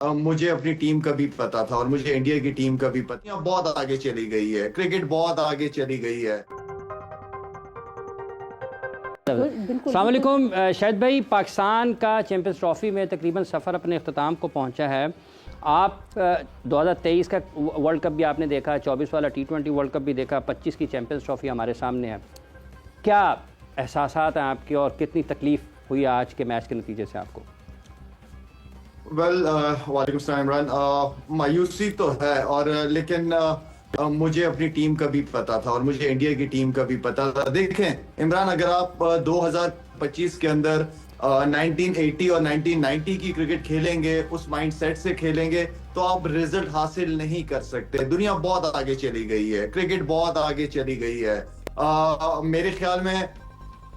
मुझे अपनी टीम का भी पता था और मुझे इंडिया की टीम का भी पता। बहुत आगे चली गई है, क्रिकेट बहुत आगे चली गई है। बिल्कुल अस्सलाम बिल्कुल। वालेकुम। शाहिद भाई, पाकिस्तान का चैम्पियंस ट्रॉफ़ी में तकरीबन सफ़र अपने अख्ताम को पहुंचा है। आप 2023 का वर्ल्ड कप भी आपने देखा, 24 वाला T20 वर्ल्ड कप भी देखा, 25 की चैम्पियंस ट्रॉफ़ी हमारे सामने है। क्या एहसासात हैं आपके और कितनी तकलीफ़ हुई आज के मैच के नतीजे से आपको? वालेकुम सलाम इमरान। मायूसी तो है और लेकिन मुझे अपनी टीम का भी पता था और मुझे इंडिया की टीम का भी पता था। देखें इमरान, अगर आप 2025 के अंदर 1980 और 1990 की क्रिकेट खेलेंगे, उस माइंडसेट से खेलेंगे, तो आप रिजल्ट हासिल नहीं कर सकते। दुनिया बहुत आगे चली गई है, क्रिकेट बहुत आगे चली गई है। मेरे ख्याल में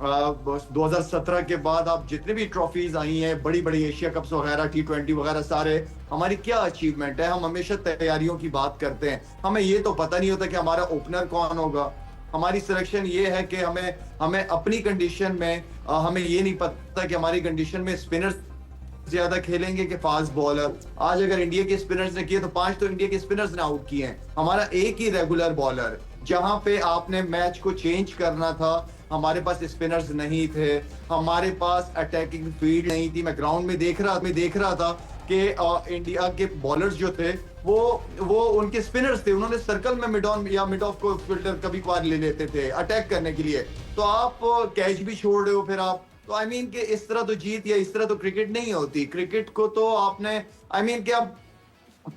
2017 के बाद आप जितने भी ट्रॉफीज आई हैं, बड़ी बड़ी एशिया कप्स वगैरह, T20 वगैरह, सारे हमारी क्या अचीवमेंट है। हम हमेशा तैयारियों की बात करते हैं, हमें ये तो पता नहीं होता कि हमारा ओपनर कौन होगा। हमारी सिलेक्शन ये है कि हमें हमें अपनी कंडीशन में हमें ये नहीं पता कि हमारी कंडीशन में स्पिनर्स ज्यादा खेलेंगे कि फास्ट बॉलर। आज अगर इंडिया के स्पिनर्स ने किए तो 5 तो इंडिया के स्पिनर्स ने आउट किए हैं। हमारा एक ही रेगुलर बॉलर, जहां पे आपने मैच को चेंज करना था, हमारे पास स्पिनर्स नहीं थे, हमारे पास अटैकिंग फील्ड नहीं थी। मैं ग्राउंड में देख रहा था कि इंडिया के बॉलर्स जो थे वो उनके स्पिनर्स थे। उन्होंने सर्कल में मिड ऑन या मिड ऑफ को फील्डर कभी कभार ले लेते थे अटैक करने के लिए। तो आप कैच भी छोड़ रहे हो, फिर आप तो आई मीन कि इस तरह तो जीत या इस तरह तो क्रिकेट नहीं होती। क्रिकेट को तो आपने आई मीन कि आप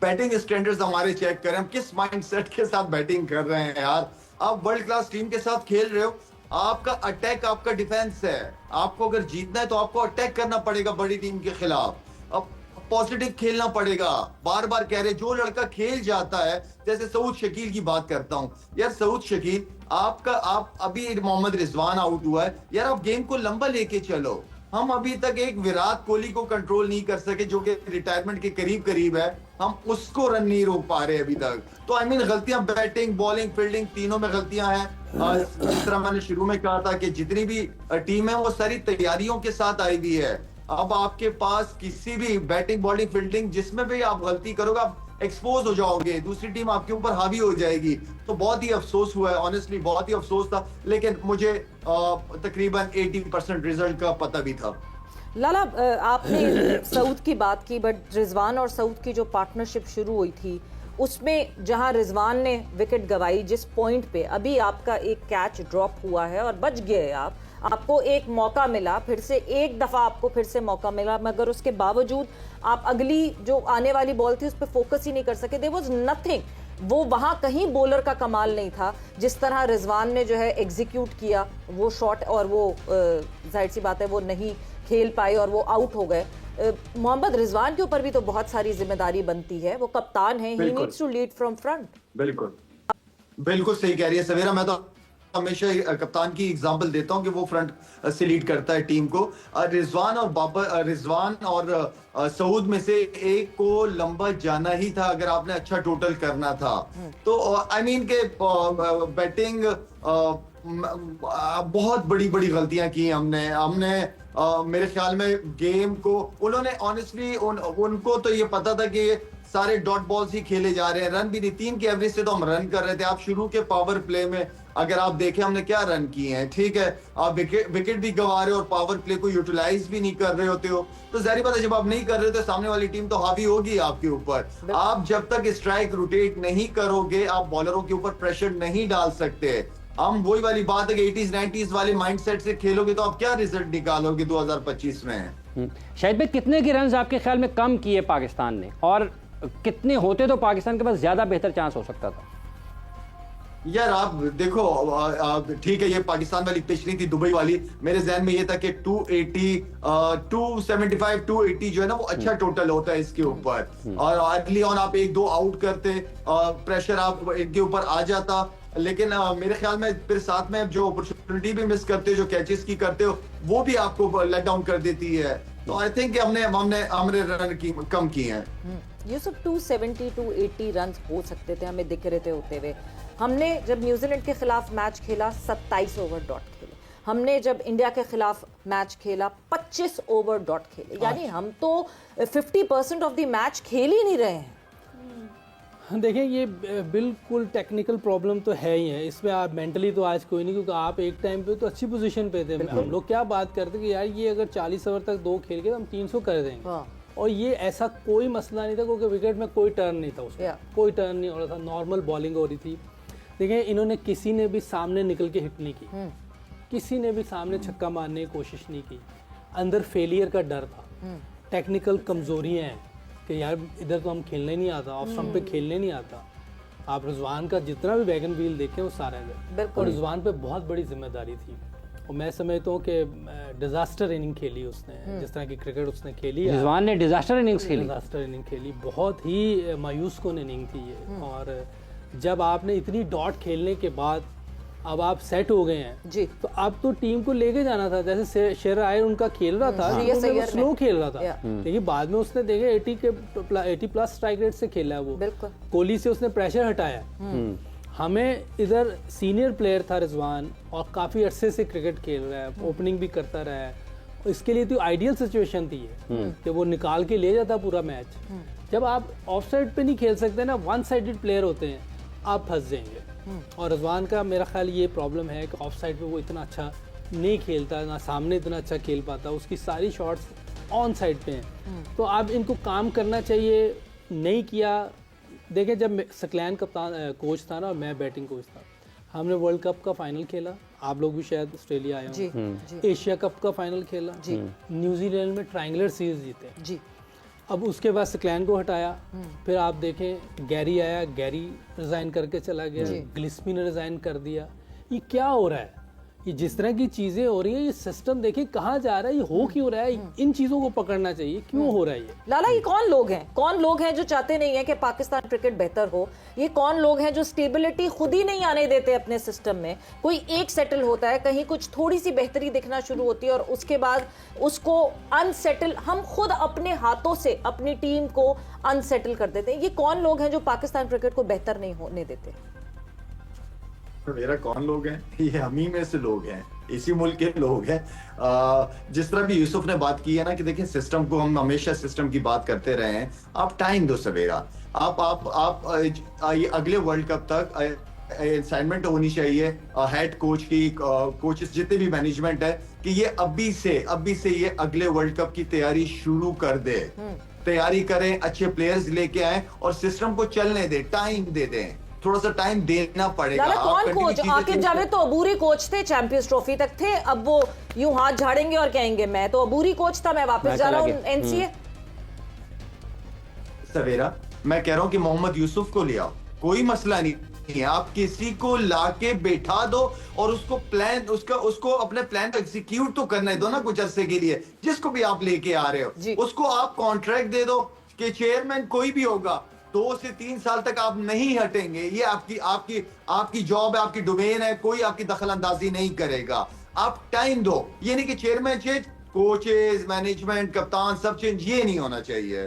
बैटिंग स्टैंडर्ड्स हमारे चेक करें, हम किस माइंडसेट के साथ बैटिंग कर रहे हैं यार। आप वर्ल्ड क्लास टीम के साथ खेल रहे हो, आपका अटैक आपका डिफेंस है। आपको अगर जीतना है तो आपको अटैक करना पड़ेगा बड़ी टीम के खिलाफ। अब पॉजिटिव खेलना पड़ेगा। बार बार कह रहे, जो लड़का खेल जाता है, जैसे सऊद शकील की बात करता हूं यार, सऊद शकील आप अभी मोहम्मद रिजवान आउट हुआ है यार, आप गेम को लंबा लेके चलो। हम अभी तक एक विराट कोहली को कंट्रोल नहीं कर सके, जो कि रिटायरमेंट के करीब करीब है, हम उसको रन नहीं रोक पा रहे अभी तक। तो आई मीन गलतियां बैटिंग, बॉलिंग, फील्डिंग तीनों में गलतियां हैं। जिस तरह मैंने शुरू में कहा था कि जितनी भी टीम है वो सारी तैयारियों के साथ आई हुई है। अब आपके पास किसी भी बैटिंग, बॉलिंग, फील्डिंग जिसमें भी आप गलती करोगे, आप एक्सपोज हो जाओगे, दूसरी टीम आपके ऊपर हावी हो जाएगी। तो बहुत ही अफसोस हुआ है, ऑनेस्टली बहुत ही अफसोस था। लेकिन मुझे तकरीबन 80% रिजल्ट का पता भी था। लाला, आपने सऊद की बात की, बट रिजवान और सऊद की जो पार्टनरशिप शुरू हुई थी, उसमें जहां रिजवान ने विकेट गंवाई, जिस पॉइंट पे अभी आपका एक कैच ड्रॉप हुआ है और बच गए आपको एक मौका मिला, फिर से एक दफ़ा आपको फिर से मौका मिला, मगर उसके बावजूद आप अगली जो आने वाली बॉल थी उस पर फोकस ही नहीं कर सके। There was nothing. वो वहां कहीं बॉलर का कमाल नहीं था, जिस तरह रिजवान ने जो है एग्जीक्यूट किया वो शॉट, और वो जाहिर सी बात है वो नहीं खेल पाए और वो आउट हो गए। मोहम्मद रिजवान के ऊपर भी तो बहुत सारी जिम्मेदारी बनती है, वो कप्तान है, he needs to lead from front. बिल्कुल बिल्कुल सही कह रही है सवेरा। मैं तो हमेशा कप्तान की एग्जांपल देता हूं कि वो फ्रंट से लीड करता है टीम को। रिजवान और सऊद में से एक को लंबा जाना ही था अगर आपने अच्छा टोटल करना था। तो आई मीन के बैटिंग बहुत बड़ी बड़ी गलतियां की हमने मेरे ख्याल में गेम को उन्होंने ऑनेस्टली उनको तो ये पता था कि सारे डॉट बॉल्स ही खेले जा रहे हैं, रन भी नहीं। 3 की एवरेज से तो हम रन कर रहे थे। आप शुरू के पावर प्ले में अगर आप देखें हमने क्या रन किए हैं, ठीक है, आप विकेट भी गंवा रहे हो और पावर प्ले को यूटिलाइज भी नहीं कर रहे होते हो, तो जाहिर बात है जब आप नहीं कर रहे हो तो सामने वाली टीम तो हावी होगी आपके ऊपर। आप जब तक स्ट्राइक रोटेट नहीं करोगे, आप बॉलरों के ऊपर प्रेशर नहीं डाल सकते। हम वही वाली बात है कि 80s 90s वाले माइंडसेट से खेलोगे तो आप क्या रिजल्ट निकालोगे 2025 में। शाहिद भाई, कितने के रन आपके ख्याल में कम किए पाकिस्तान ने, और कितने होते तो पाकिस्तान के पास ज्यादा बेहतर चांस हो सकता था? यार आप देखो, ठीक है, ये पाकिस्तान वाली पिच नहीं थी, दुबई वाली। मेरे जहन में ये था कि 280 275 280 जो है ना वो अच्छा टोटल होता है इसके ऊपर, और अर्ली ऑन आप 1-2 आउट करते, प्रेशर आप इनके ऊपर आ जाता। लेकिन मेरे ख्याल में फिर साथ में जो अपॉर्चुनिटी भी मिस करते हो, जो कैचेस की करते हो, वो भी आपको लेट डाउन कर देती है। तो आई थिंक हमने रन की कम किए हैं। यूसुफ, 270 280 रन हो सकते थे, हमें दिख रहे थे होते हुए। हमने जब न्यूजीलैंड के खिलाफ मैच खेला 27 ओवर डॉट खेले, हमने जब इंडिया के खिलाफ मैच खेला 25 ओवर डॉट खेले, यानी हम तो 50% ऑफ द मैच खेल ही नहीं रहे हैं। देखिए ये बिल्कुल टेक्निकल प्रॉब्लम तो है ही है, इसमें आप मेंटली तो आज कोई नहीं, क्योंकि आप एक टाइम पे तो अच्छी पोजीशन पे थे। हम लोग क्या बात करते कि यार ये अगर 40 ओवर तक 2 खेल के तो हम 300 कर देंगे। हाँ। और ये ऐसा कोई मसला नहीं था, क्योंकि विकेट में कोई टर्न नहीं था उसमें, कोई टर्न नहीं हो रहा था, नॉर्मल बॉलिंग हो रही थी। देखिए इन्होंने किसी ने भी सामने निकल के हिट नहीं की, किसी ने भी सामने छक्का मारने की कोशिश नहीं की। अंदर फेलियर का डर था, टेक्निकल कमजोरियां हैं कि यार इधर तो हम खेलने नहीं आता, ऑफ स्टंप पे खेलने नहीं आता। आप रिजवान का जितना भी वैगन व्हील देखें वो सारा है, और रिजवान पे बहुत बड़ी जिम्मेदारी थी। और मैं समझता हूँ कि डिजास्टर इनिंग खेली उसने, जिस तरह की क्रिकेट उसने खेली, रिजवान ने डिजास्टर इनिंग्स खेली, डिजास्टर इनिंग खेली, बहुत ही मायूस कौन इनिंग थी ये। और जब आपने इतनी डॉट खेलने के बाद अब आप सेट हो गए हैं जी, तो अब तो टीम को लेके जाना था। जैसे शेर आयर उनका खेल रहा था, वो स्लो खेल रहा था, लेकिन बाद में उसने देखे 80 प्लस स्ट्राइक रेट से खेला है वो, कोहली से उसने प्रेशर हटाया। हमें इधर सीनियर प्लेयर था रिजवान, और काफ़ी अरसे से क्रिकेट खेल रहा है, ओपनिंग भी करता रहा है, इसके लिए तो आइडियल सिचुएशन थी कि वो निकाल के ले जाता पूरा मैच। जब आप ऑफ साइड पे नहीं खेल सकते ना, वन साइडेड प्लेयर होते हैं, आप फंस जाएंगे। और रिजवान का मेरा ख्याल ये प्रॉब्लम है कि ऑफ साइड पे वो इतना अच्छा नहीं खेलता, ना सामने इतना अच्छा खेल पाता, उसकी सारी शॉट्स ऑन साइड पे हैं। तो अब इनको काम करना चाहिए, नहीं किया। देखिए जब सकलैन कप्तान कोच था ना और मैं बैटिंग कोच था, हमने वर्ल्ड कप का फाइनल खेला, आप लोग भी शायद ऑस्ट्रेलिया आए हो, एशिया कप का फाइनल खेला, न्यूजीलैंड में ट्रायंगुलर सीरीज जीते जी। अब उसके बाद सकलैन को हटाया, फिर आप देखें गैरी आया, गैरी रिज़ाइन करके चला गया, गिल्स्पी ने रिज़ाइन कर दिया। ये क्या हो रहा है? ये जिस तरह की चीज़ें हो रही हैं, ये सिस्टम देखिए कहाँ जा रहा है, ये हो क्यों रहा है? इन चीज़ों को पकड़ना चाहिए, क्यों हो रहा है ये? लाला, ये कौन लोग हैं? कौन लोग हैं जो चाहते नहीं है कि पाकिस्तान क्रिकेट बेहतर हो? ये कौन लोग हैं जो स्टेबिलिटी खुद ही नहीं आने देते अपने सिस्टम में? कोई एक सेटल होता है, कहीं कुछ थोड़ी सी बेहतरी दिखना शुरू होती है और उसके बाद उसको अनसेटल, हम खुद अपने हाथों से अपनी टीम को अनसेटल कर देते हैं। ये कौन लोग हैं जो पाकिस्तान क्रिकेट को बेहतर नहीं होने देते? मेरा कौन लोग हैं? ये हम ही में से लोग हैं, इसी मुल्क के लोग हैं। जिस तरह भी यूसुफ ने बात की है ना कि देखिए सिस्टम को, हम हमेशा सिस्टम की बात करते रहे हैं, आप टाइम दो सवेरा। आप अगले वर्ल्ड कप तक असाइनमेंट होनी चाहिए हेड कोच की, कोचेस जितने भी मैनेजमेंट है, कि ये अभी से ये अगले वर्ल्ड कप की तैयारी शुरू कर दे, तैयारी करें, अच्छे प्लेयर्स लेके आए और सिस्टम को चलने दे, टाइम दे दें, थोड़ा सा टाइम देना पड़ेगा। कौन कोच? आकिब जावेद तो अबूरी कोच थे, चैंपियंस ट्रॉफी तक थे, अब वो यूं हाथ झाड़ेंगे और कहेंगे मैं तो अबूरी कोच था, मैं वापस जा रहा हूं एनसीए। सवेरा मैं कह रहा हूं कि मोहम्मद यूसुफ को ले आओ, कोई मसला नहीं है, आप किसी को लाके बैठा दो और उसको प्लान, उसको अपने प्लान को एग्जीक्यूट तो करने दो ना कुछ अरसे के लिए। जिसको भी आप लेके आ रहे हो उसको आप कॉन्ट्रैक्ट दे दो कि चेयरमैन कोई भी होगा 2 से 3 साल तक आप नहीं हटेंगे, ये आपकी जॉब है, आपकी डोमेन है, कोई आपकी दखल अंदाजी नहीं करेगा। आप टाइम दो, ये नहीं कि चेयरमैन चेंज, कोचेस, मैनेजमेंट, कप्तान सब चेंज, ये नहीं होना चाहिए।